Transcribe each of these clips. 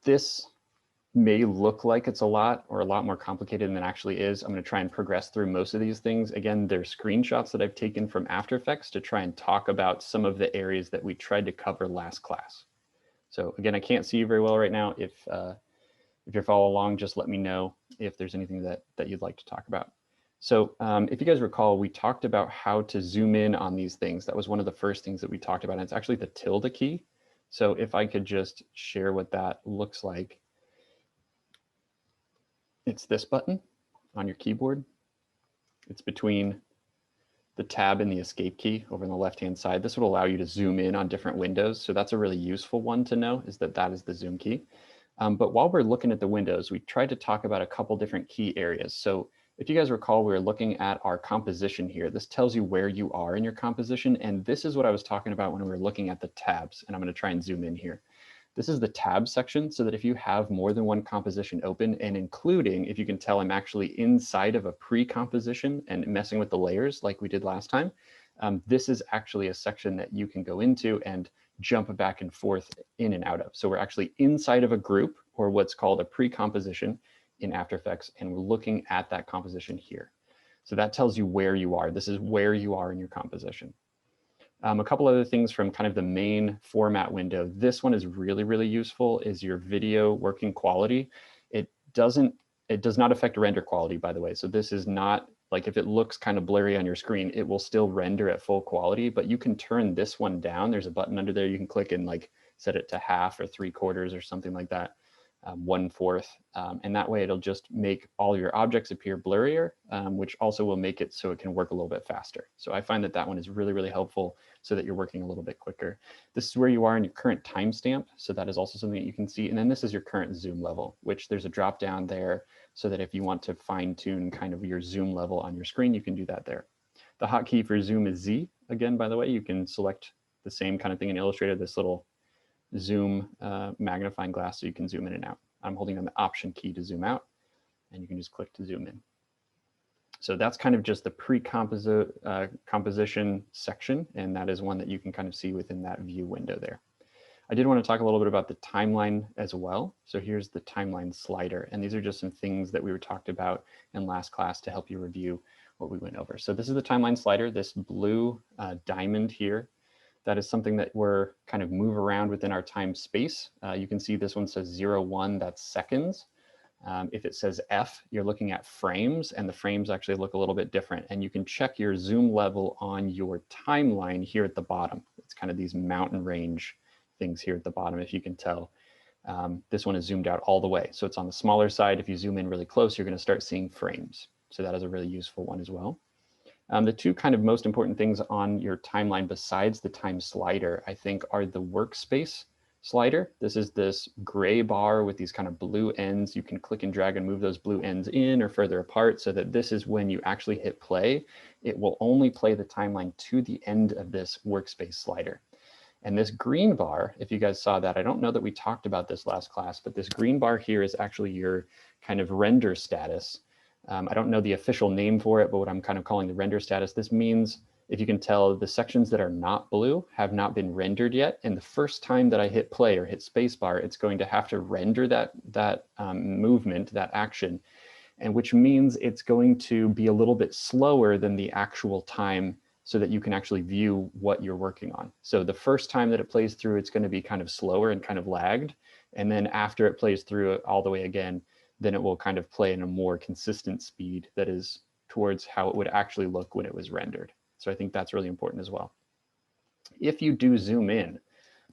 This may look like it's a lot or a lot more complicated than it actually is. I'm going to try and progress through most of these things. Again, they're screenshots that I've taken from After Effects to try and talk about some of the areas that we tried to cover last class. So again, I can't see you very well right now. If you're following along, just let me know if there's anything that you'd like to talk about. So if you guys recall, we talked about how to zoom in on these things. That was one of the first things that we talked about, and it's actually the tilde key. So if I could just share what that looks like. It's this button on your keyboard. It's between the tab and the escape key over on the left-hand side. This will allow you to zoom in on different windows. So that's a really useful one to know, is that that is the zoom key. But while we're looking at the windows, we tried to talk about a couple different key areas. So if you guys recall, we were looking at our composition here. This tells you where you are in your composition. And this is what I was talking about when we were looking at the tabs. And I'm going to try and zoom in here. This is the tab section, so that if you have more than one composition open, and including, if you can tell, I'm actually inside of a pre-composition and messing with the layers like we did last time, this is actually a section that you can go into and jump back and forth in and out of. So we're actually inside of a group, or what's called a pre-composition in After Effects, and we're looking at that composition here. So that tells you where you are. This is where you are in your composition. A couple other things from kind of the main format window. This one is really, really useful, is your video working quality. It does not affect render quality, by the way. So this is not like, if it looks kind of blurry on your screen, it will still render at full quality, but you can turn this one down. There's a button under there. You can click and like set it to half or 3/4 or something like that. 1/4, and that way it'll just make all your objects appear blurrier, which also will make it so it can work a little bit faster. So I find that that one is really, really helpful so that you're working a little bit quicker. This is where you are in your current timestamp, so that is also something that you can see. And then this is your current zoom level, which there's a drop down there so that if you want to fine tune kind of your zoom level on your screen, you can do that there. The hotkey for zoom is Z. Again, by the way, you can select the same kind of thing in Illustrator, this little zoom magnifying glass, so you can zoom in and out. I'm holding on the Option key to zoom out, and you can just click to zoom in. So that's kind of just the pre-composition section, and that is one that you can kind of see within that view window there. I did want to talk a little bit about the timeline as well. So here's the timeline slider, and these are just some things that we were talked about in last class to help you review what we went over. So this is the timeline slider, this blue diamond here. That is something that we're kind of move around within our time space. You can see this one says 0, 1, that's seconds. If it says F, you're looking at frames, and the frames actually look a little bit different. And you can check your zoom level on your timeline here at the bottom. It's kind of these mountain range things here at the bottom, if you can tell. This one is zoomed out all the way. So it's on the smaller side. If you zoom in really close, you're going to start seeing frames. So that is a really useful one as well. The two kind of most important things on your timeline besides the time slider, I think, are the workspace slider. This is this gray bar with these kind of blue ends. You can click and drag and move those blue ends in or further apart, so that this is when you actually hit play. It will only play the timeline to the end of this workspace slider. And this green bar, if you guys saw that, I don't know that we talked about this last class, but this green bar here is actually your kind of render status. I don't know the official name for it, but what I'm kind of calling the render status, this means, if you can tell, the sections that are not blue have not been rendered yet. And the first time that I hit play or hit spacebar, it's going to have to render that movement, that action, and which means it's going to be a little bit slower than the actual time, so that you can actually view what you're working on. So the first time that it plays through, it's going to be kind of slower and kind of lagged. And then after it plays through all the way again, then it will kind of play in a more consistent speed that is towards how it would actually look when it was rendered. So I think that's really important as well. If you do zoom in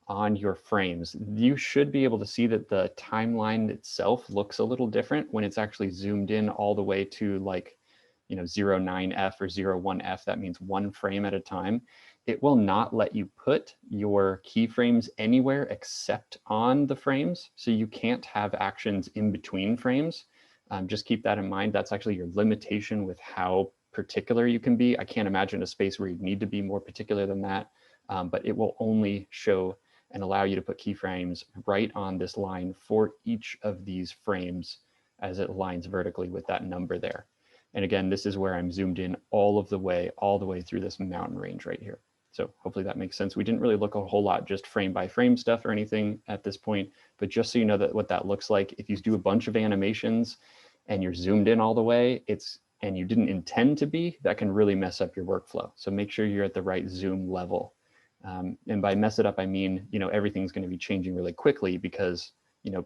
on your frames, you should be able to see that the timeline itself looks a little different when it's actually zoomed in all the way to, like, 09F or 01F. That means 1 frame at a time. It will not let you put your keyframes anywhere except on the frames. So you can't have actions in between frames. Just keep that in mind. That's actually your limitation with how particular you can be. I can't imagine a space where you need to be more particular than that, but it will only show and allow you to put keyframes right on this line for each of these frames as it aligns vertically with that number there. And again, this is where I'm zoomed in all the way through this mountain range right here. So hopefully that makes sense. We didn't really look a whole lot just frame by frame stuff or anything at this point, but just so you know that what that looks like, if you do a bunch of animations and you're zoomed in all the way, and you didn't intend to be, that can really mess up your workflow. So make sure you're at the right zoom level. And by mess it up, I mean, everything's going to be changing really quickly because,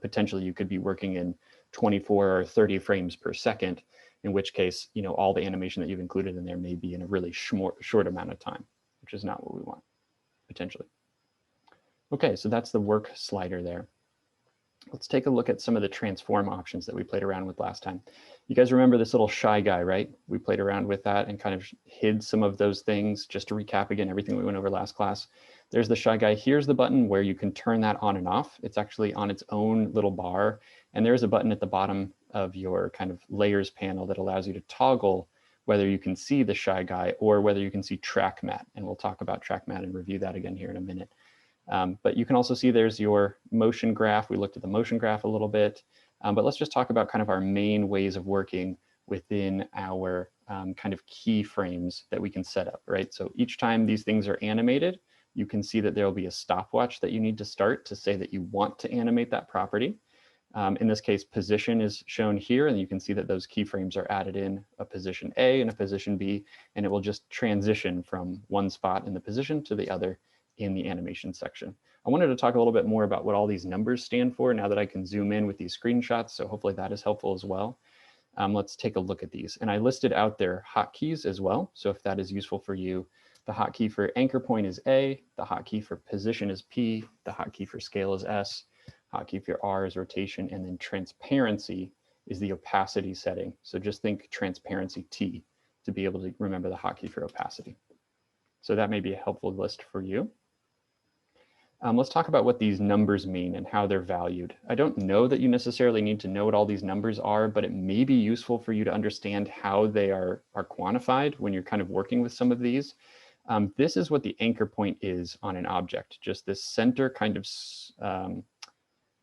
potentially you could be working in 24 or 30 frames per second, in which case, all the animation that you've included in there may be in a really short amount of time, which is not what we want, potentially. Okay, so that's the work slider there. Let's take a look at some of the transform options that we played around with last time. You guys remember this little shy guy, right? We played around with that and kind of hid some of those things. Just to recap again, everything we went over last class. There's the shy guy. Here's the button where you can turn that on and off. It's actually on its own little bar. And there's a button at the bottom of your kind of layers panel that allows you to toggle whether you can see the shy guy or whether you can see track matte. And we'll talk about track matte and review that again here in a minute. But you can also see there's your motion graph. We looked at the motion graph a little bit, but let's just talk about kind of our main ways of working within our kind of keyframes that we can set up, right? So each time these things are animated, you can see that there will be a stopwatch that you need to start to say that you want to animate that property. In this case, position is shown here, and you can see that those keyframes are added in a position A and a position B, and it will just transition from one spot in the position to the other in the animation section. I wanted to talk a little bit more about what all these numbers stand for now that I can zoom in with these screenshots, so hopefully that is helpful as well. Let's take a look at these. And I listed out their hotkeys as well, so if that is useful for you, the hotkey for anchor point is A, the hotkey for position is P, the hotkey for scale is S, hotkey for R is rotation, and then transparency is the opacity setting. So just think transparency T to be able to remember the hotkey for opacity. So that may be a helpful list for you. Let's talk about what these numbers mean and how they're valued. I don't know that you necessarily need to know what all these numbers are, but it may be useful for you to understand how they are quantified when you're kind of working with some of these. This is what the anchor point is on an object, just this center kind of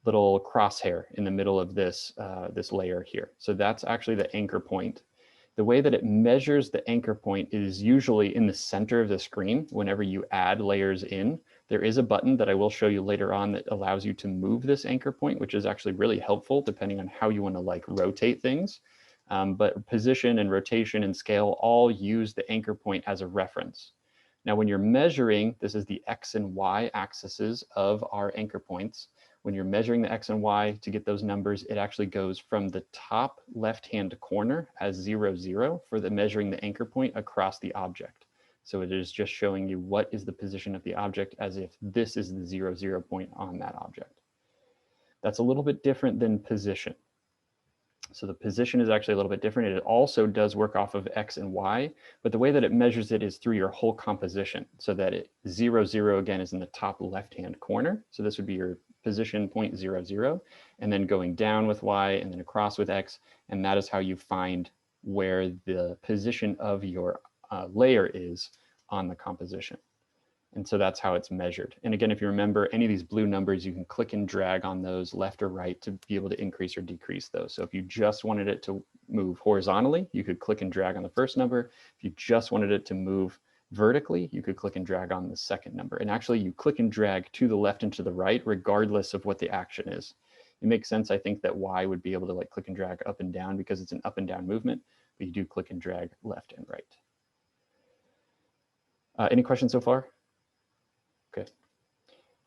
little crosshair in the middle of this, this layer here. So that's actually the anchor point. The way that it measures the anchor point is usually in the center of the screen. Whenever you add layers in, there is a button that I will show you later on that allows you to move this anchor point, which is actually really helpful depending on how you want to like rotate things. But position and rotation and scale all use the anchor point as a reference. Now, when you're measuring, this is the X and Y axes of our anchor points. When you're measuring the X and Y to get those numbers, it actually goes from the top left-hand corner as 0, 0 for the measuring the anchor point across the object. So it is just showing you what is the position of the object as if this is the 0, 0 point on that object. That's a little bit different than position. So the position is actually a little bit different. It also does work off of X and Y, but the way that it measures it is through your whole composition, so that 0, 0 again is in the top left-hand corner. So this would be your position point 0, 0, and then going down with Y and then across with X, and that is how you find where the position of your layer is on the composition. And so that's how it's measured. And again, if you remember any of these blue numbers, you can click and drag on those left or right to be able to increase or decrease those. So if you just wanted it to move horizontally, you could click and drag on the first number. If you just wanted it to move vertically, you could click and drag on the second number. And actually you click and drag to the left and to the right, regardless of what the action is. It makes sense, I think, that Y would be able to like click and drag up and down because it's an up and down movement, but you do click and drag left and right. Any questions so far? Okay.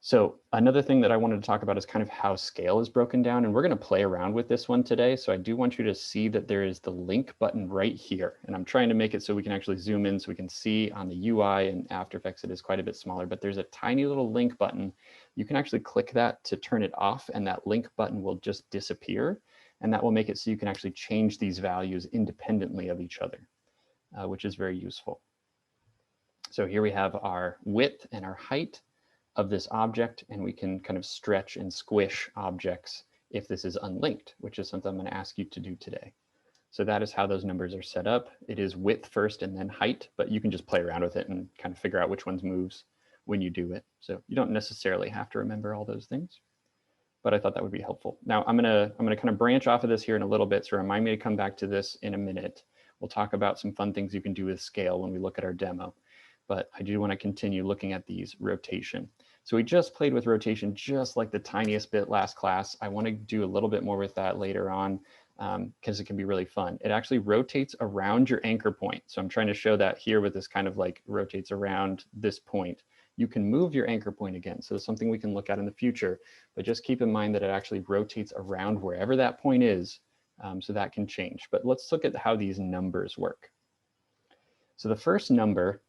So another thing that I wanted to talk about is kind of how scale is broken down, and we're going to play around with this one today. So I do want you to see that there is the link button right here, and I'm trying to make it so we can actually zoom in so we can see on the UI and After Effects it is quite a bit smaller, but there's a tiny little link button. You can actually click that to turn it off, and that link button will just disappear, and that will make it so you can actually change these values independently of each other, which is very useful. So here we have our width and our height of this object, and we can kind of stretch and squish objects if this is unlinked, which is something I'm going to ask you to do today. So that is how those numbers are set up. It is width first and then height, but you can just play around with it and kind of figure out which ones moves when you do it. So you don't necessarily have to remember all those things, but I thought that would be helpful. Now I'm gonna kind of branch off of this here in a little bit, so remind me to come back to this in a minute. We'll talk about some fun things you can do with scale when we look at our demo. but I do want to continue looking at these rotation. So we just played with rotation just like the tiniest bit last class. I want to do a little bit more with that later on because it can be really fun. It actually rotates around your anchor point. So I'm trying to show that here with this kind of like rotates around this point. You can move your anchor point again. So it's something we can look at in the future, but just keep in mind that it actually rotates around wherever that point is. So that can change. But let's look at how these numbers work. So the first number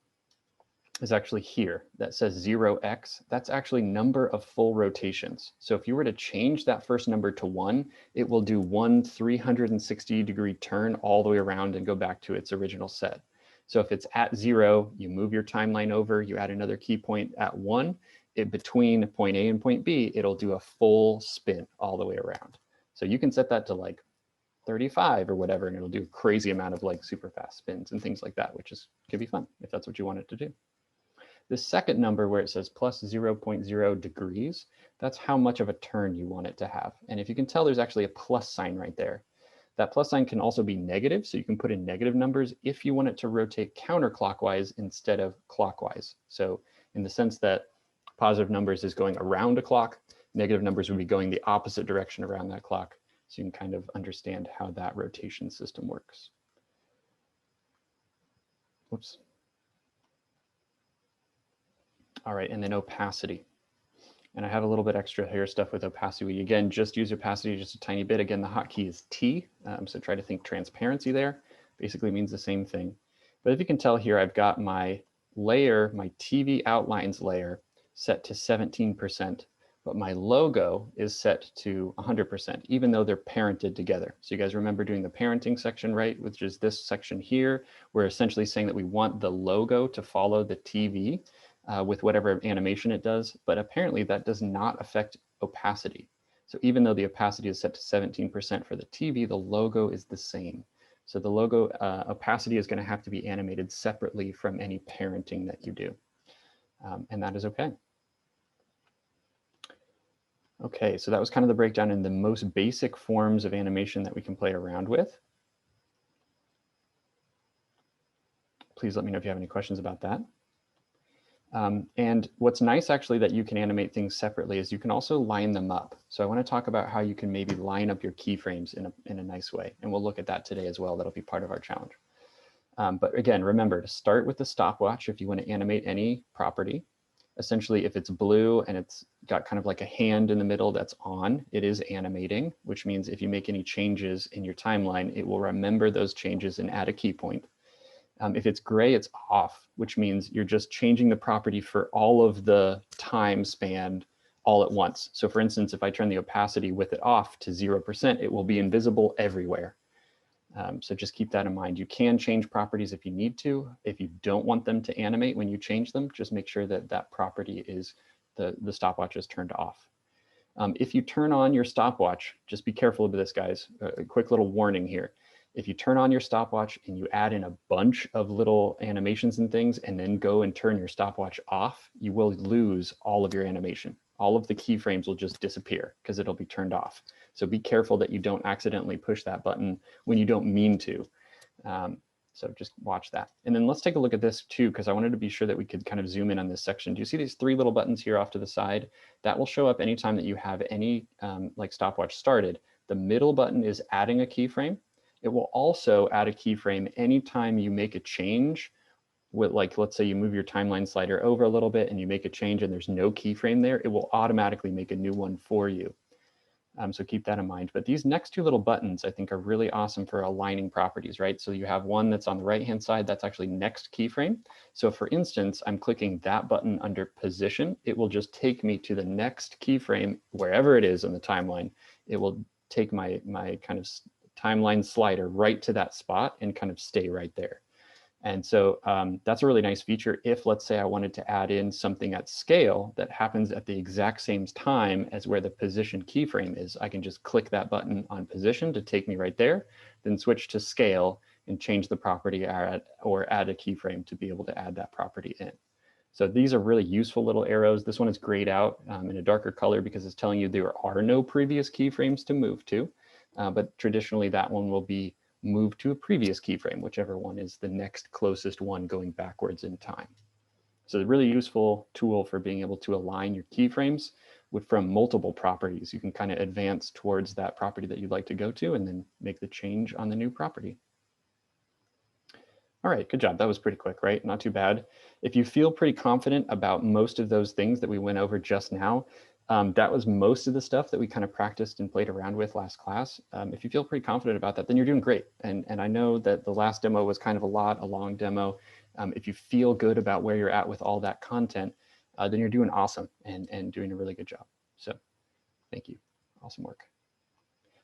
is actually here that says 0x. That's actually number of full rotations. So if you were to change that first number to 1, it will do one 360-degree turn all the way around and go back to its original set. So if it's at 0, you move your timeline over, you add another key point at 1, between point A and point B, it'll do a full spin all the way around. So you can set that to like 35 or whatever, and it'll do a crazy amount of like super fast spins and things like that, which could be fun if that's what you want it to do. The second number where it says plus 0.0 degrees, that's how much of a turn you want it to have. And if you can tell, there's actually a plus sign right there. That plus sign can also be negative, so you can put in negative numbers if you want it to rotate counterclockwise instead of clockwise. So in the sense that positive numbers is going around a clock, negative numbers would be going the opposite direction around that clock. So you can kind of understand how that rotation system works. Whoops. All right, and then opacity. And I have a little bit extra here stuff with opacity. Again, just use opacity just a tiny bit. Again, the hotkey is T, so try to think transparency there. Basically means the same thing. But if you can tell here, I've got my layer, my TV outlines layer set to 17%, but my logo is set to 100%, even though they're parented together. So you guys remember doing the parenting section, right? Which is this section here. We're essentially saying that we want the logo to follow the TV. With whatever animation it does, but apparently that does not affect opacity. So even though the opacity is set to 17% for the TV, the logo is the same. So the logo opacity is going to have to be animated separately from any parenting that you do. And that is okay. Okay, so that was kind of the breakdown in the most basic forms of animation that we can play around with. Please let me know if you have any questions about that. And what's nice actually that you can animate things separately is you can also line them up. So I want to talk about how you can maybe line up your keyframes in a nice way. And we'll look at that today as well. That'll be part of our challenge. But again, remember to start with the stopwatch if you want to animate any property. Essentially, if it's blue and it's got kind of like a hand in the middle that's on, it is animating, which means if you make any changes in your timeline, it will remember those changes and add a key point. If it's gray, it's off, which means you're just changing the property for all of the time span all at once. So for instance, if I turn the opacity with it off to 0%, it will be invisible everywhere. So just keep that in mind. You can change properties if you need to. If you don't want them to animate when you change them, just make sure that that property is, the stopwatch is turned off. If you turn on your stopwatch, just be careful of this, guys. A quick little warning here. If you turn on your stopwatch and you add in a bunch of little animations and things and then go and turn your stopwatch off, you will lose all of your animation. All of the keyframes will just disappear because it'll be turned off. So be careful that you don't accidentally push that button when you don't mean to. So just watch that. And then let's take a look at this too, because I wanted to be sure that we could kind of zoom in on this section. Do you see these three little buttons here off to the side? That will show up anytime that you have any like stopwatch started. The middle button is adding a keyframe. It will also add a keyframe anytime you make a change with, like, let's say you move your timeline slider over a little bit and you make a change and there's no keyframe there, it will automatically make a new one for you. So keep that in mind. But these next two little buttons I think are really awesome for aligning properties, right? So you have one that's on the right-hand side, that's actually next keyframe. So for instance, I'm clicking that button under position. It will just take me to the next keyframe, wherever it is on the timeline. It will take my kind of timeline slider right to that spot and kind of stay right there. And so that's a really nice feature if, let's say, I wanted to add in something at scale that happens at the exact same time as where the position keyframe is. I can just click that button on position to take me right there, then switch to scale and change the property or add a keyframe to be able to add that property in. So these are really useful little arrows. This one is grayed out in a darker color because it's telling you there are no previous keyframes to move to. But traditionally, that one will be moved to a previous keyframe, whichever one is the next closest one going backwards in time. So a really useful tool for being able to align your keyframes from multiple properties. You can kind of advance towards that property that you'd like to go to and then make the change on the new property. All right, good job. That was pretty quick, right? Not too bad. If you feel pretty confident about most of those things that we went over just now, that was most of the stuff that we kind of practiced and played around with last class. If you feel pretty confident about that, then you're doing great. And I know that the last demo was kind of a long demo. If you feel good about where you're at with all that content, then you're doing awesome and doing a really good job. So thank you. Awesome work.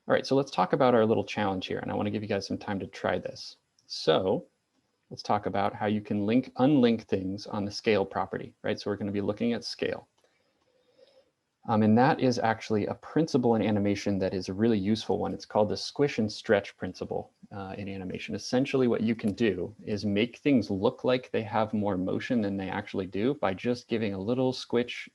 All right, so let's talk about our little challenge here. And I want to give you guys some time to try this. So let's talk about how you can unlink things on the scale property, right? So we're going to be looking at scale. And that is actually a principle in animation that is a really useful one. It's called the Squish and Stretch Principle in animation. Essentially what you can do is make things look like they have more motion than they actually do by just giving a little squish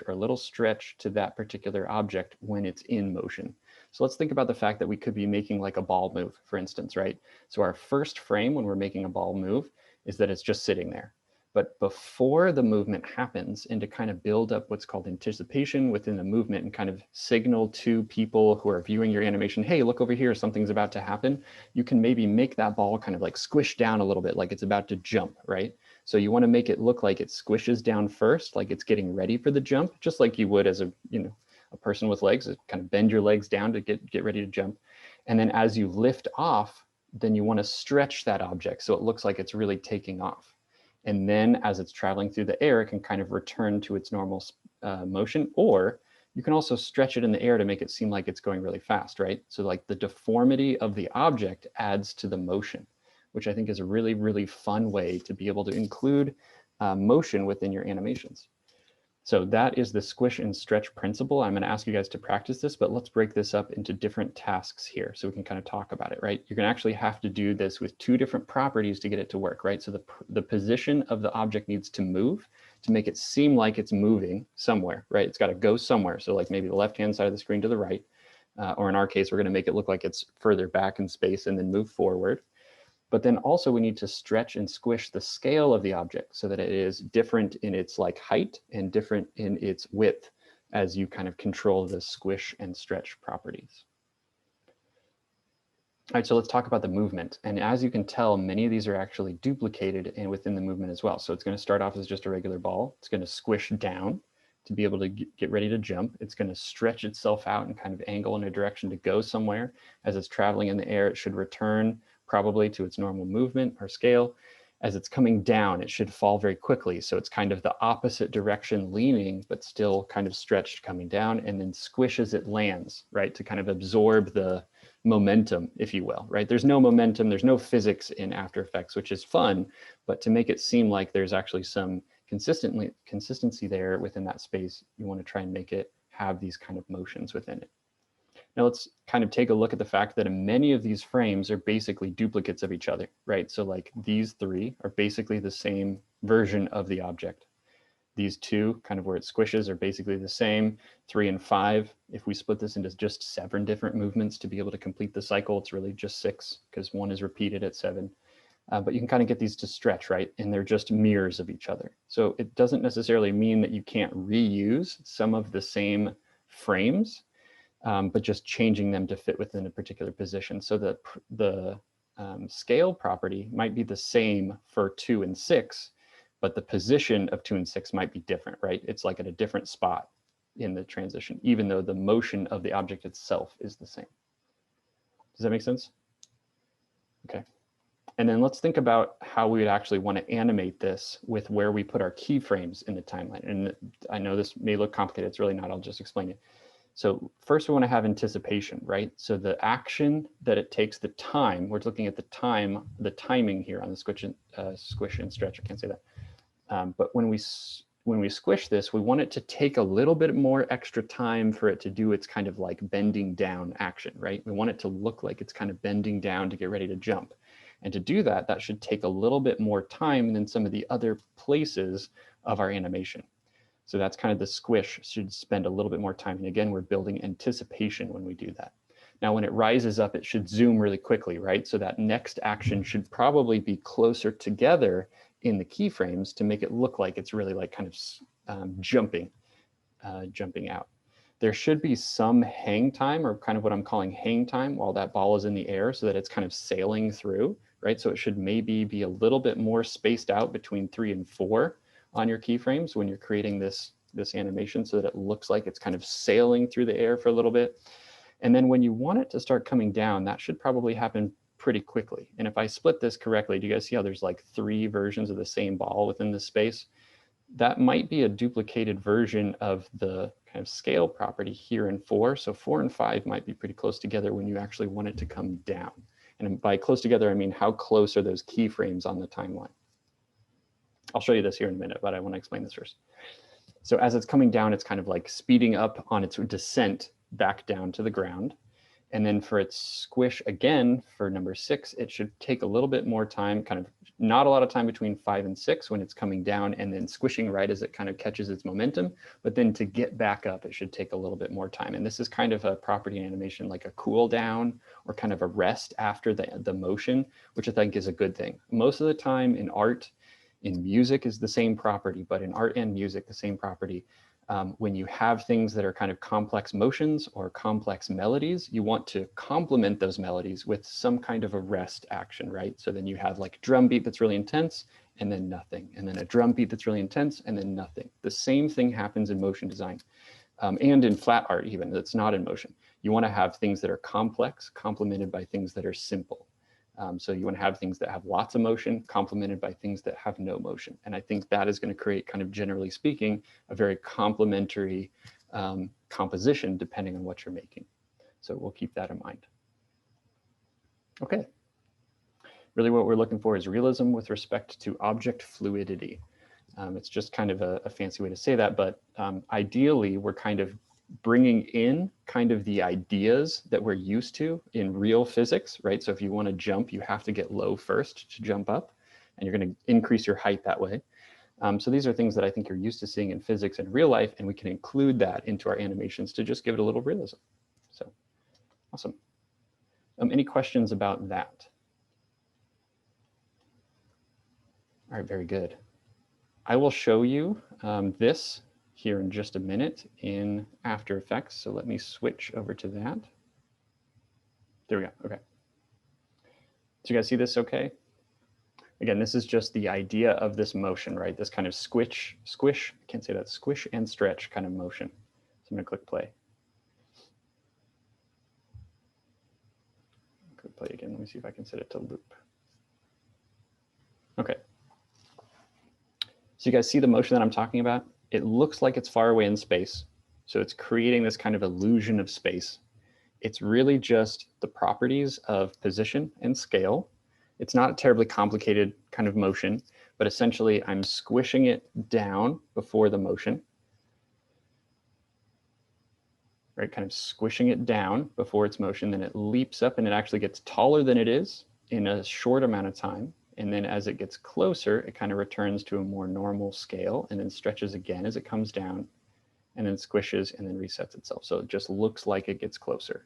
or a little stretch to that particular object when it's in motion. So let's think about the fact that we could be making like a ball move, for instance, right? So our first frame when we're making a ball move is that it's just sitting there. But before the movement happens, and to kind of build up what's called anticipation within the movement and kind of signal to people who are viewing your animation, hey, look over here, something's about to happen, you can maybe make that ball kind of like squish down a little bit, like it's about to jump, right? So you want to make it look like it squishes down first, like it's getting ready for the jump, just like you would as a person with legs, kind of bend your legs down to get ready to jump. And then as you lift off, then you want to stretch that object so it looks like it's really taking off. And then as it's traveling through the air, it can kind of return to its normal motion, or you can also stretch it in the air to make it seem like it's going really fast, right? So like the deformity of the object adds to the motion, which I think is a really, really fun way to be able to include motion within your animations. So that is the squish and stretch principle. I'm going to ask you guys to practice this, but let's break this up into different tasks here so we can kind of talk about it, right? You're going to actually have to do this with two different properties to get it to work, right? So the position of the object needs to move to make it seem like it's moving somewhere, right? It's got to go somewhere. So like maybe the left-hand side of the screen to the right, or in our case, we're going to make it look like it's further back in space and then move forward. But then also we need to stretch and squish the scale of the object so that it is different in its like height and different in its width as you kind of control the squish and stretch properties. All right, so let's talk about the movement. And as you can tell, many of these are actually duplicated and within the movement as well. So it's going to start off as just a regular ball. It's going to squish down to be able to get ready to jump. It's going to stretch itself out and kind of angle in a direction to go somewhere. As it's traveling in the air, it should return probably to its normal movement or scale. As it's coming down, it should fall very quickly. So it's kind of the opposite direction leaning, but still kind of stretched coming down, and then squish as it lands, right? To kind of absorb the momentum, if you will, right? There's no momentum, there's no physics in After Effects, which is fun, but to make it seem like there's actually some consistency there within that space, you want to try and make it have these kind of motions within it. Now let's kind of take a look at the fact that many of these frames are basically duplicates of each other, right? So like these three are basically the same version of the object. These two, kind of where it squishes, are basically the same. 3 and 5, if we split this into just 7 different movements to be able to complete the cycle, it's really just 6 because 1 is repeated at 7. But you can kind of get these to stretch, right? And they're just mirrors of each other. So it doesn't necessarily mean that you can't reuse some of the same frames, but just changing them to fit within a particular position. So the scale property might be the same for 2 and 6, but the position of 2 and 6 might be different, right? It's like at a different spot in the transition, even though the motion of the object itself is the same. Does that make sense? Okay. And then let's think about how we would actually want to animate this with where we put our keyframes in the timeline. And I know this may look complicated. It's really not. I'll just explain it. So first we want to have anticipation, right? So the action that it takes, the time, we're looking at the timing here on the squish and stretch. I can't say that. But when we squish this, we want it to take a little bit more extra time for it to do its kind of like bending down action, right? We want it to look like it's kind of bending down to get ready to jump. And to do that, that should take a little bit more time than some of the other places of our animation. So that's kind of the squish should spend a little bit more time. And again, we're building anticipation when we do that. Now, when it rises up, it should zoom really quickly, right? So that next action should probably be closer together in the keyframes to make it look like it's really like kind of jumping out. There should be some hang time, or kind of what I'm calling hang time, while that ball is in the air, so that it's kind of sailing through, right? So it should maybe be a little bit more spaced out between 3 and 4 on your keyframes when you're creating this animation, so that it looks like it's kind of sailing through the air for a little bit. And then when you want it to start coming down, that should probably happen pretty quickly. And if I split this correctly, do you guys see how there's like 3 versions of the same ball within this space? That might be a duplicated version of the kind of scale property here in 4. So 4 and 5 might be pretty close together when you actually want it to come down. And by close together, I mean how close are those keyframes on the timeline? I'll show you this here in a minute, but I want to explain this first. So as it's coming down, it's kind of like speeding up on its descent back down to the ground. And then for its squish again, for number 6, it should take a little bit more time, kind of not a lot of time between 5 and 6 when it's coming down, and then squishing right as it kind of catches its momentum. But then to get back up, it should take a little bit more time. And this is kind of a property animation, like a cool down or kind of a rest after the motion, which I think is a good thing. Most of the time in art, in music is the same property, but in art and music, the same property. When you have things that are kind of complex motions or complex melodies, you want to complement those melodies with some kind of a rest action, right? So then you have like a drum beat that's really intense and then nothing, and then a drum beat that's really intense and then nothing. The same thing happens in motion design and in flat art even, that's not in motion. You want to have things that are complex complemented by things that are simple. So you want to have things that have lots of motion complemented by things that have no motion. And I think that is going to create, kind of generally speaking, a very complementary composition depending on what you're making. So we'll keep that in mind. Okay. Really what we're looking for is realism with respect to object fluidity. It's just kind of a fancy way to say that, but ideally we're kind of bringing in kind of the ideas that we're used to in real physics, right? So if you want to jump, you have to get low first to jump up, and you're going to increase your height that way. So these are things that I think you're used to seeing in physics and real life, and we can include that into our animations to just give it a little realism. So awesome. Any questions about that? All right, very good. I will show you this here in just a minute in After Effects. So let me switch over to that. There we go. Okay. So you guys see this okay? Again, this is just the idea of this motion, right? This kind of squish, I can't say that, squish and stretch kind of motion. So I'm going to click play. Click play again. Let me see if I can set it to loop. Okay. So you guys see the motion that I'm talking about? It looks like it's far away in space. So it's creating this kind of illusion of space. It's really just the properties of position and scale. It's not a terribly complicated kind of motion, but essentially I'm squishing it down before the motion. Right, kind of squishing it down before its motion, then it leaps up and it actually gets taller than it is in a short amount of time. And then as it gets closer, it kind of returns to a more normal scale and then stretches again as it comes down and then squishes and then resets itself. So it just looks like it gets closer.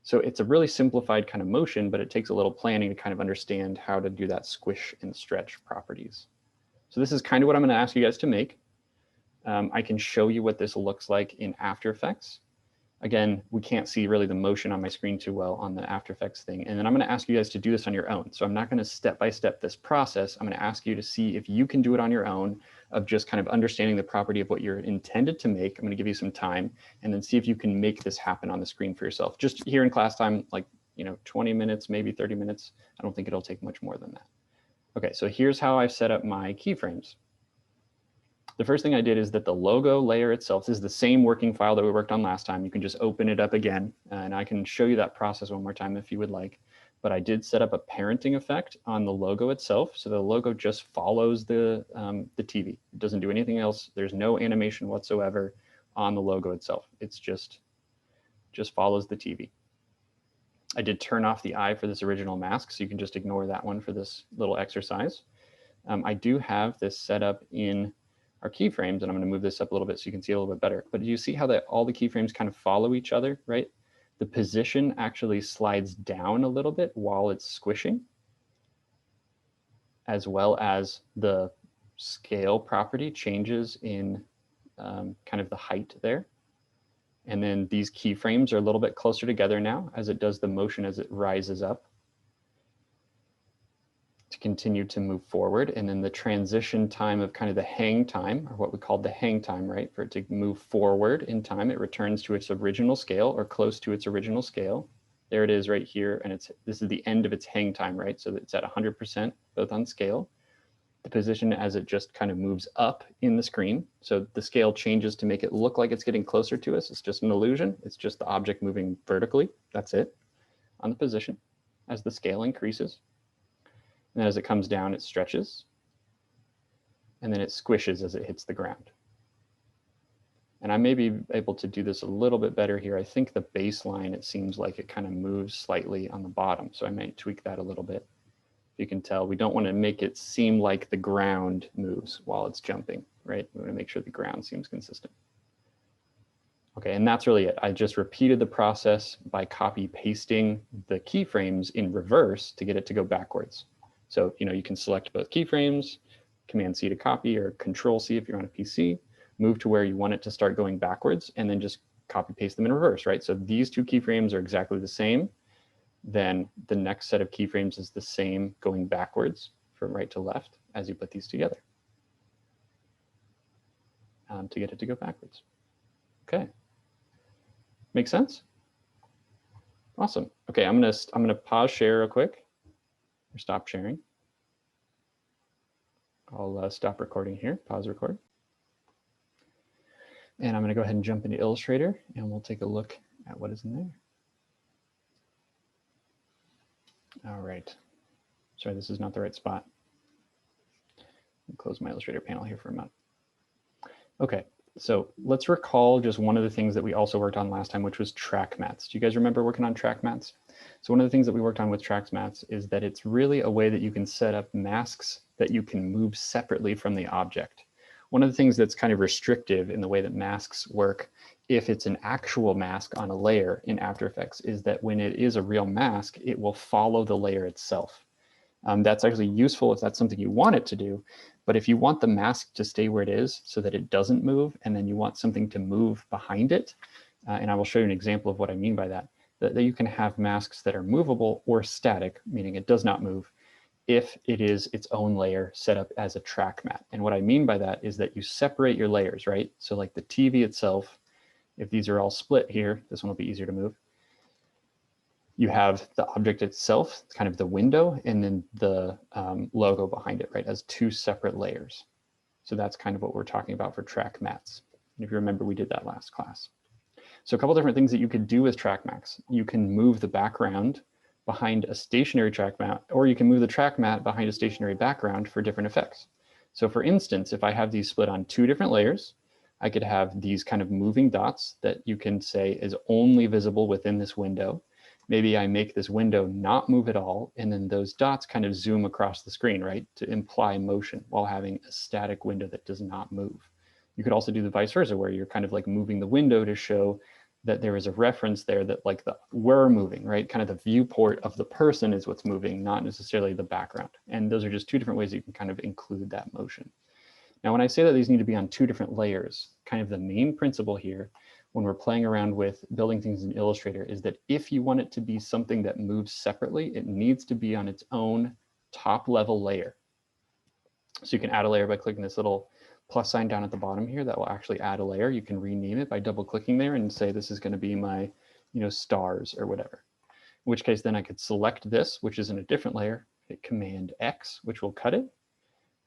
So it's a really simplified kind of motion, but it takes a little planning to kind of understand how to do that squish and stretch properties. So this is kind of what I'm going to ask you guys to make. I can show you what this looks like in After Effects. Again, we can't see really the motion on my screen too well on the After Effects thing. And then I'm going to ask you guys to do this on your own. So I'm not going to step-by-step this process. I'm going to ask you to see if you can do it on your own, of just kind of understanding the property of what you're intended to make. I'm going to give you some time and then see if you can make this happen on the screen for yourself. Just here in class time, like, 20 minutes, maybe 30 minutes. I don't think it'll take much more than that. Okay, so here's how I've set up my keyframes. The first thing I did is that the logo layer itself is the same working file that we worked on last time. You can just open it up again, and I can show you that process one more time if you would like. But I did set up a parenting effect on the logo itself. So the logo just follows the TV. It doesn't do anything else. There's no animation whatsoever on the logo itself. It's just follows the TV. I did turn off the eye for this original mask, so you can just ignore that one for this little exercise. I do have this set up in our keyframes, and I'm going to move this up a little bit so you can see a little bit better. But do you see how all the keyframes kind of follow each other, right? The position actually slides down a little bit while it's squishing. as well as the scale property changes in kind of the height there. And then these keyframes are a little bit closer together now as it does the motion as it rises up to continue to move forward. And then the transition time of kind of the hang time, or what we call the hang time, right? For it to move forward in time, it returns to its original scale or close to its original scale. There it is right here. And this is the end of its hang time, right? So it's at 100% both on scale. The position as it just kind of moves up in the screen. So the scale changes to make it look like it's getting closer to us. It's just an illusion. It's just the object moving vertically. That's it on the position as the scale increases. And then as it comes down, it stretches. And then it squishes as it hits the ground. And I may be able to do this a little bit better here. I think the baseline, it seems like it kind of moves slightly on the bottom. So I might tweak that a little bit. You can tell we don't want to make it seem like the ground moves while it's jumping, right? We want to make sure the ground seems consistent. Okay, and that's really it. I just repeated the process by copy pasting the keyframes in reverse to get it to go backwards. So, you can select both keyframes, Command C to copy or Control C if you're on a PC, move to where you want it to start going backwards, and then just copy paste them in reverse, right? So these two keyframes are exactly the same. Then the next set of keyframes is the same going backwards from right to left as you put these together to get it to go backwards. Okay, make sense? Awesome. Okay, I'm gonna pause share real quick, or stop sharing. I'll stop recording here, pause record. And I'm gonna go ahead and jump into Illustrator and we'll take a look at what is in there. All right. Sorry, this is not the right spot. I'll close my Illustrator panel here for a moment. Okay, so let's recall just one of the things that we also worked on last time, which was track mats. Do you guys remember working on track mats? So one of the things that we worked on with track mats is that it's really a way that you can set up masks that you can move separately from the object. One of the things that's kind of restrictive in the way that masks work, if it's an actual mask on a layer in After Effects, is that when it is a real mask, it will follow the layer itself. That's actually useful if that's something you want it to do. But if you want the mask to stay where it is so that it doesn't move, and then you want something to move behind it, and I will show you an example of what I mean by that, that you can have masks that are movable or static, meaning it does not move, if it is its own layer set up as a track mat. And what I mean by that is that you separate your layers, right? So like the TV itself, if these are all split here, this one will be easier to move. You have the object itself, kind of the window, and then the logo behind it, right, as two separate layers. So that's kind of what we're talking about for track mats. And if you remember, we did that last class. So a couple different things that you could do with track mats. You can move the background behind a stationary track mat, or you can move the track mat behind a stationary background for different effects. So for instance, if I have these split on two different layers, I could have these kind of moving dots that you can say is only visible within this window. Maybe I make this window not move at all, and then those dots kind of zoom across the screen, right, to imply motion while having a static window that does not move. You could also do the vice versa, where you're kind of like moving the window to show that there is a reference there that like we're moving, right? Kind of the viewport of the person is what's moving, not necessarily the background. And those are just two different ways you can kind of include that motion. Now, when I say that these need to be on two different layers, kind of the main principle here when we're playing around with building things in Illustrator is that if you want it to be something that moves separately, it needs to be on its own top level layer. So you can add a layer by clicking this little plus sign down at the bottom here that will actually add a layer. You can rename it by double clicking there and say this is going to be my, stars or whatever. In which case then I could select this, which is in a different layer, hit Command X, which will cut it,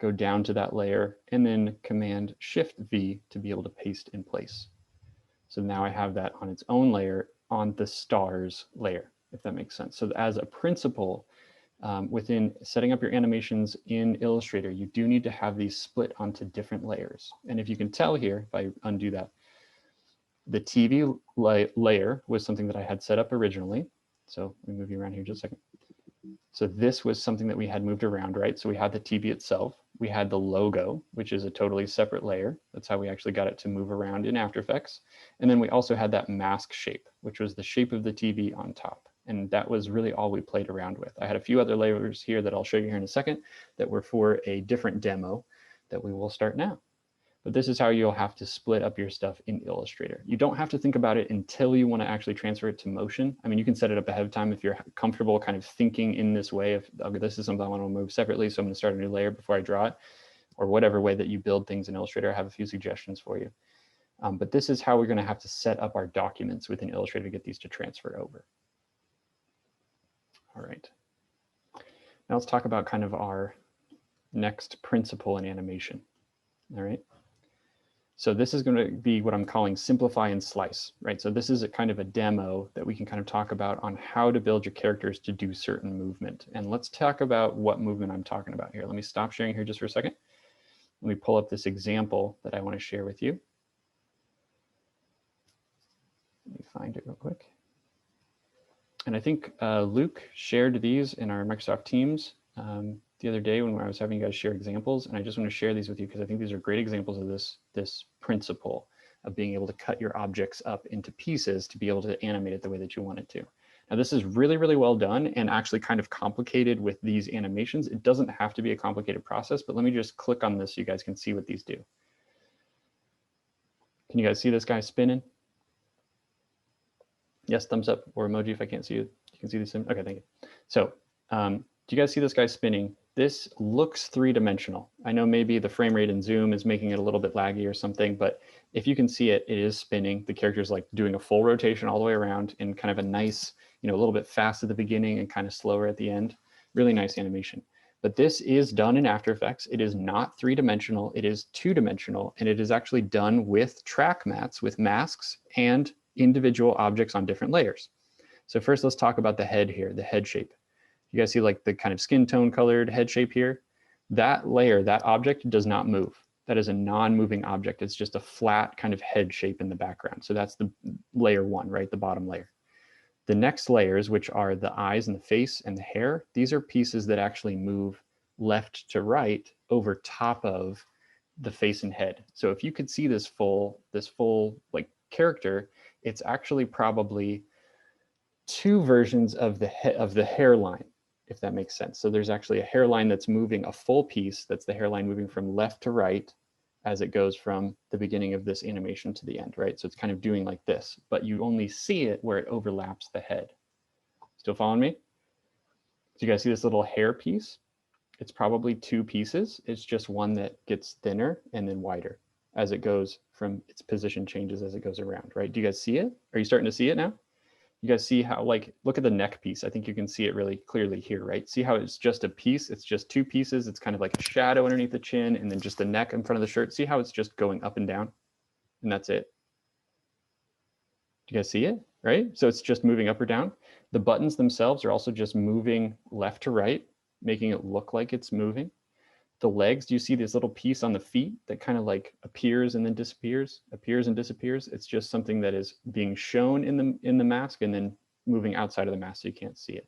go down to that layer, and then Command Shift V to be able to paste in place. So now I have that on its own layer on the stars layer, if that makes sense. So as a principle, within setting up your animations in Illustrator, you do need to have these split onto different layers. And if you can tell here, if I undo that, the TV layer was something that I had set up originally. So let me move you around here just a second. So this was something that we had moved around, right? So we had the TV itself. We had the logo, which is a totally separate layer. That's how we actually got it to move around in After Effects. And then we also had that mask shape, which was the shape of the TV on top. And that was really all we played around with. I had a few other layers here that I'll show you here in a second that were for a different demo that we will start now. But this is how you'll have to split up your stuff in Illustrator. You don't have to think about it until you want to actually transfer it to motion. I mean, you can set it up ahead of time if you're comfortable kind of thinking in this way of, okay, this is something I want to move separately, so I'm going to start a new layer before I draw it, or whatever way that you build things in Illustrator. I have a few suggestions for you. But this is how we're going to have to set up our documents within Illustrator to get these to transfer over. All right. Now let's talk about kind of our next principle in animation. All right. So this is going to be what I'm calling simplify and slice, right? So this is a kind of a demo that we can kind of talk about on how to build your characters to do certain movement. And let's talk about what movement I'm talking about here. Let me stop sharing here just for a second. Let me pull up this example that I want to share with you. Let me find it real quick. And I think Luke shared these in our Microsoft Teams the other day when I was having you guys share examples. And I just want to share these with you because I think these are great examples of this principle of being able to cut your objects up into pieces to be able to animate it the way that you want it to. Now, this is really, really well done and actually kind of complicated with these animations. It doesn't have to be a complicated process, but let me just click on this so you guys can see what these do. Can you guys see this guy spinning? Yes, thumbs up or emoji if I can't see you. You can see this. Okay, thank you. So do you guys see this guy spinning? This looks three-dimensional. I know maybe the frame rate in Zoom is making it a little bit laggy or something, but if you can see it, it is spinning. The character's like doing a full rotation all the way around in kind of a nice, a little bit fast at the beginning and kind of slower at the end. Really nice animation. But this is done in After Effects. It is not three-dimensional. It is two-dimensional, and it is actually done with track mats, with masks and individual objects on different layers. So first, let's talk about the head here, the head shape. You guys see like the kind of skin tone colored head shape here? That layer, that object does not move. That is a non-moving object. It's just a flat kind of head shape in the background. So that's the layer one, right? The bottom layer. The next layers, which are the eyes and the face and the hair, these are pieces that actually move left to right over top of the face and head. So if you could see this full like character, it's actually probably two versions of the hairline, if that makes sense. So there's actually a hairline that's moving a full piece. That's the hairline moving from left to right as it goes from the beginning of this animation to the end, right? So it's kind of doing like this, but you only see it where it overlaps the head. Still following me? So you guys see this little hair piece? It's probably two pieces. It's just one that gets thinner and then wider as it goes from its position changes as it goes around, right? Do you guys see it? Are you starting to see it now? You guys see how, like, look at the neck piece. I think you can see it really clearly here, right? See how it's just a piece? It's just two pieces. It's kind of like a shadow underneath the chin and then just the neck in front of the shirt. See how it's just going up and down? And that's it. Do you guys see it, right? So it's just moving up or down. The buttons themselves are also just moving left to right, making it look like it's moving. The legs, do you see this little piece on the feet that kind of like appears and then disappears, appears and disappears? It's just something that is being shown in the mask and then moving outside of the mask so you can't see it.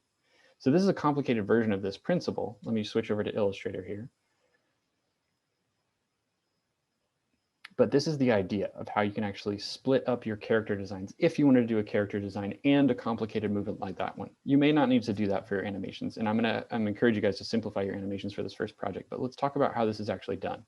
So this is a complicated version of this principle. Let me switch over to Illustrator here. But this is the idea of how you can actually split up your character designs if you want to do a character design and a complicated movement like that one. You may not need to do that for your animations, and I'm encourage you guys to simplify your animations for this first project, but let's talk about how this is actually done.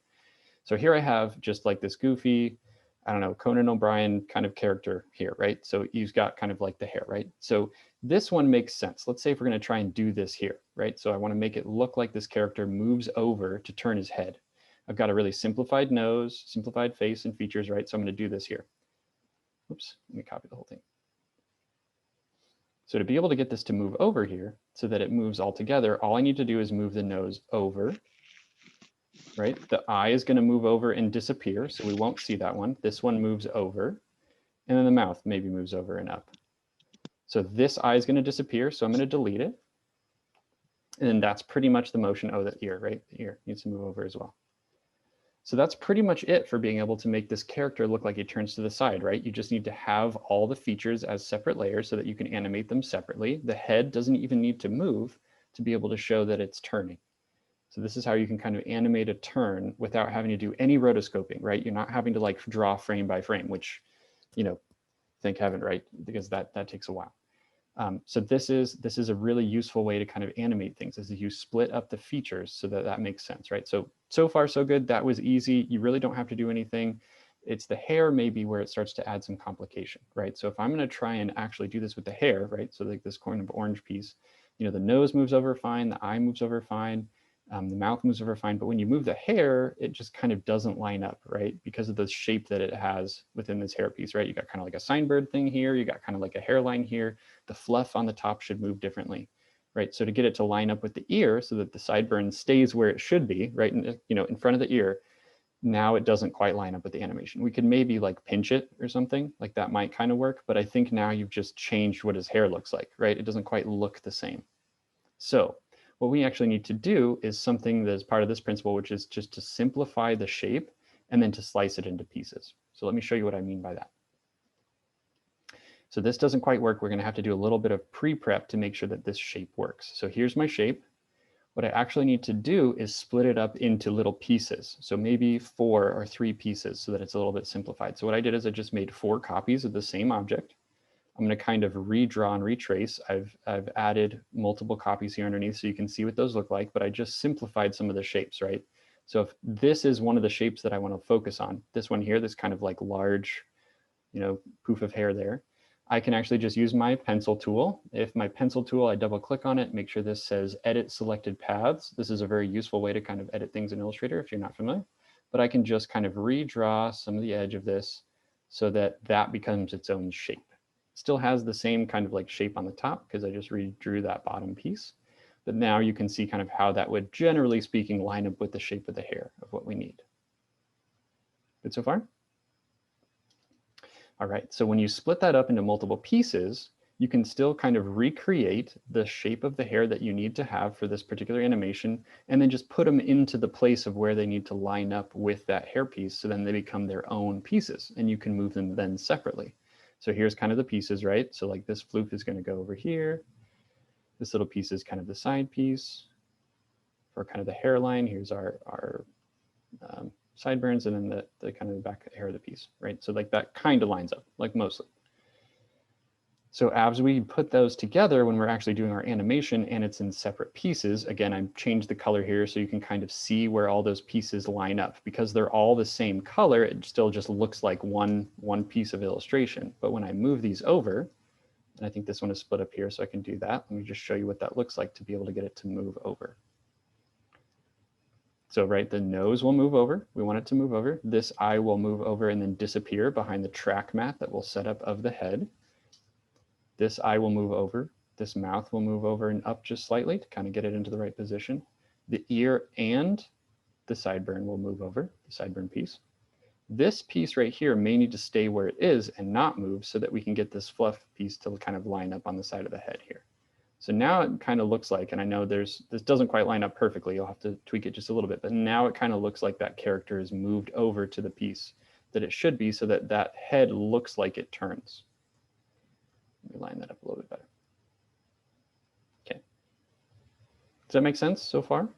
So here I have just like this goofy, I don't know, Conan O'Brien kind of character here, right? So he's got kind of like the hair, right? So this one makes sense. Let's say if we're going to try and do this here, right? So I want to make it look like this character moves over to turn his head. I've got a really simplified nose, simplified face and features, right? So I'm going to do this here. Oops, let me copy the whole thing. So to be able to get this to move over here so that it moves all together, all I need to do is move the nose over, right? The eye is going to move over and disappear, so we won't see that one. This one moves over, and then the mouth maybe moves over and up. So this eye is going to disappear, so I'm going to delete it. And then that's pretty much the motion. Oh, the ear, right? The ear needs to move over as well. So that's pretty much it for being able to make this character look like it turns to the side, right? You just need to have all the features as separate layers so that you can animate them separately. The head doesn't even need to move to be able to show that it's turning. So this is how you can kind of animate a turn without having to do any rotoscoping, right? You're not having to like draw frame by frame, which, thank heaven, right? Because that takes a while. So this is a really useful way to kind of animate things, is you split up the features so that that makes sense, right? So far so good. That was easy. You really don't have to do anything. It's the hair maybe where it starts to add some complication, right? So if I'm going to try and actually do this with the hair, right? So like this kind of orange piece, you know, the nose moves over fine, the eye moves over fine, the mouth moves over fine, but when you move the hair, it just kind of doesn't line up, right? Because of the shape that it has within this hair piece, right? You got kind of like a signbird thing here, you got kind of like a hairline here. The fluff on the top should move differently, right? So to get it to line up with the ear so that the sideburn stays where it should be, right? And, you know, in front of the ear, now it doesn't quite line up with the animation. We could maybe like pinch it or something, like that might kind of work, but I think now you've just changed what his hair looks like, right? It doesn't quite look the same. So what we actually need to do is something that is part of this principle, which is just to simplify the shape and then to slice it into pieces. So let me show you what I mean by that. So this doesn't quite work. We're going to have to do a little bit of pre-prep to make sure that this shape works. So here's my shape. What I actually need to do is split it up into little pieces. So maybe 4 or 3 pieces so that it's a little bit simplified. So what I did is I just made 4 copies of the same object. I'm going to kind of redraw and retrace. I've added multiple copies here underneath so you can see what those look like, but I just simplified some of the shapes, right? So if this is one of the shapes that I want to focus on, this one here, this kind of like large, you know, poof of hair there, I can actually just use my pencil tool. If my pencil tool, I double click on it, make sure this says edit selected paths. This is a very useful way to kind of edit things in Illustrator if you're not familiar, but I can just kind of redraw some of the edge of this so that that becomes its own shape. Still has the same kind of like shape on the top because I just redrew that bottom piece. But now you can see kind of how that would, generally speaking, line up with the shape of the hair of what we need. Good so far? All right, so when you split that up into multiple pieces, you can still kind of recreate the shape of the hair that you need to have for this particular animation, and then just put them into the place of where they need to line up with that hair piece, so then they become their own pieces, and you can move them then separately. So here's kind of the pieces, right? So like this floof is going to go over here. This little piece is kind of the side piece. For kind of the hairline, here's our sideburns, and then the kind of the back hair of the piece, right? So like that kind of lines up, like mostly. So as we put those together, when we're actually doing our animation and it's in separate pieces, again, I've changed the color here so you can kind of see where all those pieces line up. Because they're all the same color, it still just looks like one piece of illustration. But when I move these over, and I think this one is split up here, so I can do that. Let me just show you what that looks like to be able to get it to move over. So right, the nose will move over. We want it to move over. This eye will move over and then disappear behind the track mat that we'll set up of the head. This eye will move over. This mouth will move over and up just slightly to kind of get it into the right position. The ear and the sideburn will move over, the sideburn piece. This piece right here may need to stay where it is and not move so that we can get this fluff piece to kind of line up on the side of the head here. So now it kind of looks like, and I know this doesn't quite line up perfectly, you'll have to tweak it just a little bit, but now it kind of looks like that character is moved over to the piece that it should be so that that head looks like it turns. Let me line that up a little bit better. Okay. Does that make sense so far?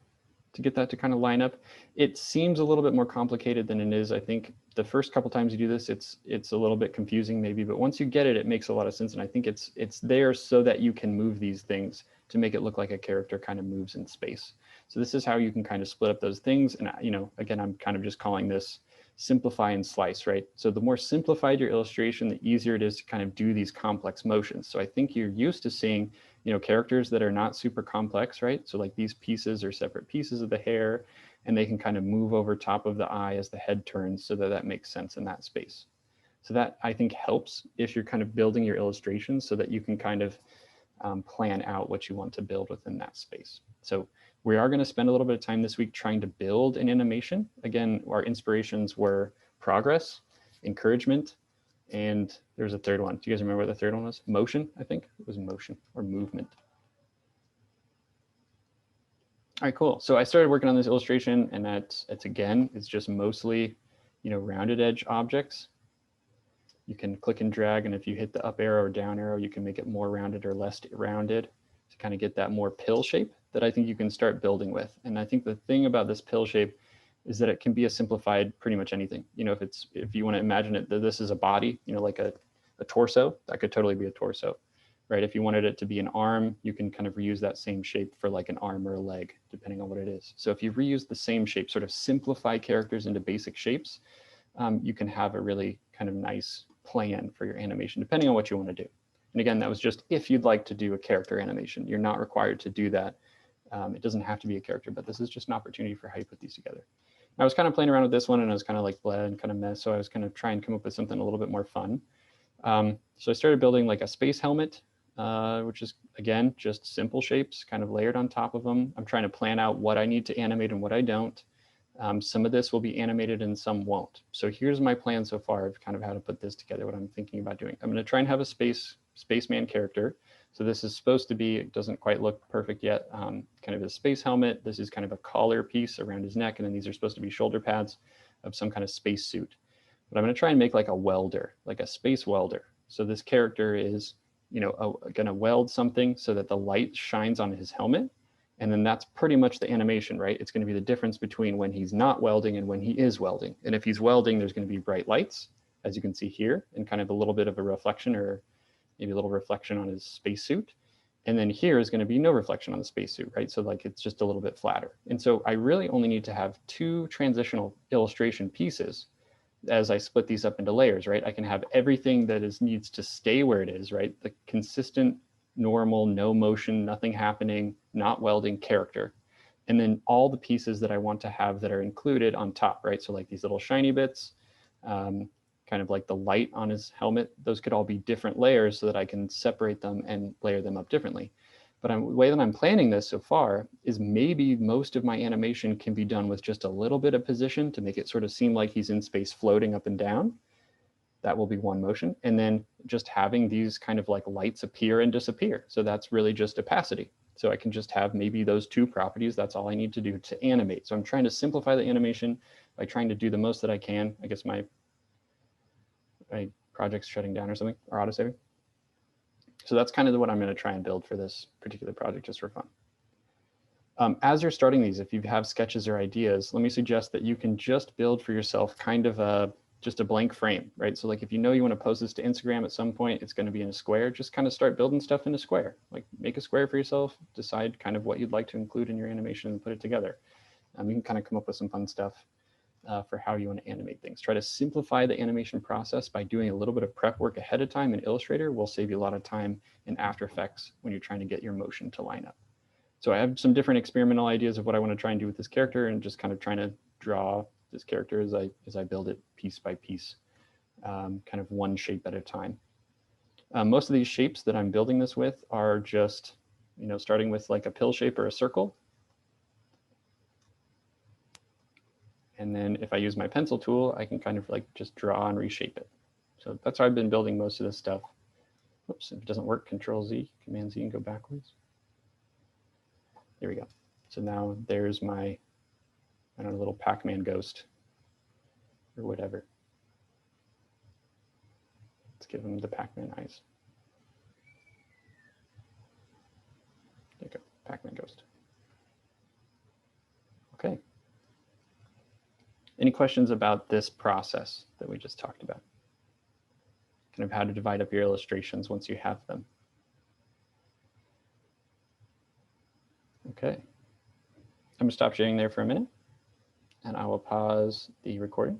To get that to kind of line up? It seems a little bit more complicated than it is. I think the first couple times you do this, it's a little bit confusing maybe, but once you get it, it makes a lot of sense. And I think it's there so that you can move these things to make it look like a character kind of moves in space. So this is how you can kind of split up those things. And you know, again, I'm kind of just calling this simplify and slice, right? So the more simplified your illustration, the easier it is to kind of do these complex motions. So I think you're used to seeing, you know, characters that are not super complex, right? So like these pieces are separate pieces of the hair, and they can kind of move over top of the eye as the head turns so that that makes sense in that space. So that I think helps if you're kind of building your illustrations so that you can kind of plan out what you want to build within that space. So we are going to spend a little bit of time this week trying to build an animation. Again, our inspirations were progress, encouragement, and there's a third one. Do you guys remember what the third one was? Motion, I think. It was motion or movement. All right, cool. So I started working on this illustration, and it's just mostly, you know, rounded edge objects. You can click and drag, and if you hit the up arrow or down arrow, you can make it more rounded or less rounded to kind of get that more pill shape that I think you can start building with. And I think the thing about this pill shape is that it can be a simplified pretty much anything. You know, if you want to imagine it that this is a body, you know, like a torso, that could totally be a torso. right? If you wanted it to be an arm, you can kind of reuse that same shape for like an arm or a leg, depending on what it is. So if you reuse the same shape, sort of simplify characters into basic shapes, you can have a really kind of nice plan for your animation, depending on what you want to do. And again, that was just if you'd like to do a character animation. You're not required to do that. It doesn't have to be a character, but this is just an opportunity for how you put these together. I was kind of playing around with this one, and I was kind of like bleh and kind of mess, so I was kind of trying to come up with something a little bit more fun. So I started building like a space helmet, which is, again, just simple shapes kind of layered on top of them. I'm trying to plan out what I need to animate and what I don't. Some of this will be animated and some won't. So here's my plan so far of kind of how to put this together, what I'm thinking about doing. I'm going to try and have a spaceman character. So this is supposed to be, it doesn't quite look perfect yet, kind of a space helmet. This is kind of a collar piece around his neck, and then these are supposed to be shoulder pads of some kind of space suit. But I'm going to try and make like a welder, like a space welder. So this character is, going to weld something so that the light shines on his helmet. And then that's pretty much the animation, right? It's going to be the difference between when he's not welding and when he is welding. And if he's welding, there's going to be bright lights, as you can see here, and kind of a little bit of a reflection, or maybe a little reflection on his spacesuit. And then here is going to be no reflection on the spacesuit, right? So like it's just a little bit flatter. And so I really only need to have 2 transitional illustration pieces as I split these up into layers, right? I can have everything that needs to stay where it is, right? The consistent, normal, no motion, nothing happening, not welding character. And then all the pieces that I want to have that are included on top, right? So like these little shiny bits, kind of like the light on his helmet, those could all be different layers so that I can separate them and layer them up differently. But the way that I'm planning this so far is maybe most of my animation can be done with just a little bit of position to make it sort of seem like he's in space floating up and down. That will be one motion. And then just having these kind of like lights appear and disappear. So that's really just opacity. So I can just have maybe those 2 properties. That's all I need to do to animate. So I'm trying to simplify the animation by trying to do the most that I can. I guess my project's shutting down or something, or autosaving. So that's kind of what I'm going to try and build for this particular project, just for fun. As you're starting these, if you have sketches or ideas, let me suggest that you can just build for yourself kind of just a blank frame, right? So like if you know you want to post this to Instagram at some point, it's going to be in a square, just kind of start building stuff in a square. Like make a square for yourself, decide kind of what you'd like to include in your animation and put it together. You can kind of come up with some fun stuff for how you want to animate things. Try to simplify the animation process by doing a little bit of prep work ahead of time in Illustrator. Will save you a lot of time in After Effects when you're trying to get your motion to line up. So I have some different experimental ideas of what I want to try and do with this character, and just kind of trying to draw this character as I build it piece by piece, kind of one shape at a time. Most of these shapes that I'm building this with are just, starting with like a pill shape or a circle. And then if I use my pencil tool, I can kind of like just draw and reshape it. So that's how I've been building most of this stuff. Oops, if it doesn't work, Control-Z, Command-Z, and go backwards. There we go. So now there's my, I don't know, little Pac-Man ghost or whatever. Let's give him the Pac-Man eyes. There you go, Pac-Man ghost. Okay. Any questions about this process that we just talked about? Kind of how to divide up your illustrations once you have them. Okay. I'm going to stop sharing there for a minute, and I will pause the recording.